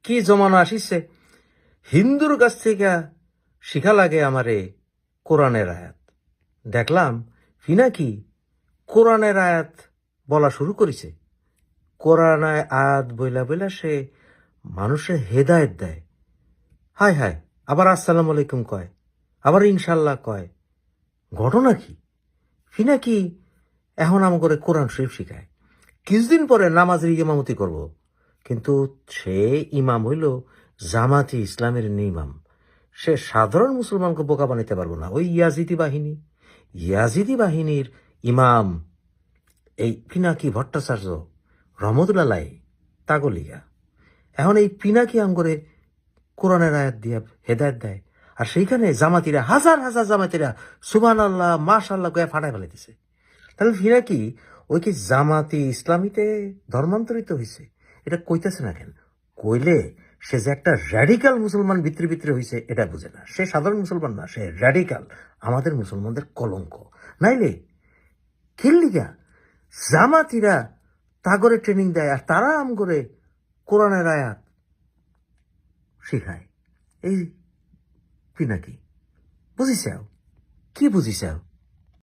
কি জমানো আসিছে, হিন্দুর কাছ থেকে শিখা লাগে আমারে কোরআনের আয়াত। দেখলাম পিনাকি কোরআনের আয়াত বলা শুরু করেছে। কোরআনের আয়াত বইলা বইলা সে মানুষের হেদায়েত দেয়। হায় হায়, আবার আসসালামু আলাইকুম কয়, আবার ইনশাল্লাহ কয়। ঘটনা কি? পিনাকি এখন আমাকে কোরআন শরীফ শিখায়। কিছুদিন পরে নামাজের ইমামতি করব, কিন্তু সে ইমাম হইল জামাতি ইসলামের ইমাম। সে সাধারণ মুসলমানকে বোকা বানাইতে পারবো না। ওই ইয়াজিদি বাহিনীর ইমাম এই পিনাকি ভট্টাচার্য রহমতুল্লাহ তাগলিয়া। এখন এই পিনাকি আঙ্গরে কোরআনের আয়াত দিয়া হেদায়ত দেয়, আর সেইখানে জামাতিরা হাজার হাজার জামাতিরা সুবহানাল্লাহ মাশাআল্লাহ কয়ে ফাটায় ফেলাইতেছে। তাহলে পিনাকি ওই কি জামাতি ইসলামীতে ধর্মান্তরিত হয়েছে? এটা কইতেছে না কেন? কইলে সে যে একটা র্যাডিক্যাল মুসলমান ভিতরে ভিতরে হয়েছে এটা বুঝে না। সে সাধারণ মুসলমান না, সে র্যাডিক্যাল, আমাদের মুসলমানদের কলঙ্ক। নাইলে খেললিগা জামাতিরা তাগরে ট্রেনিং দেয়, আর তারা আম করে কোরআনের আয়াত শিখায়। এই পিনাকি বুঝিসাও? কি বুঝিসাও?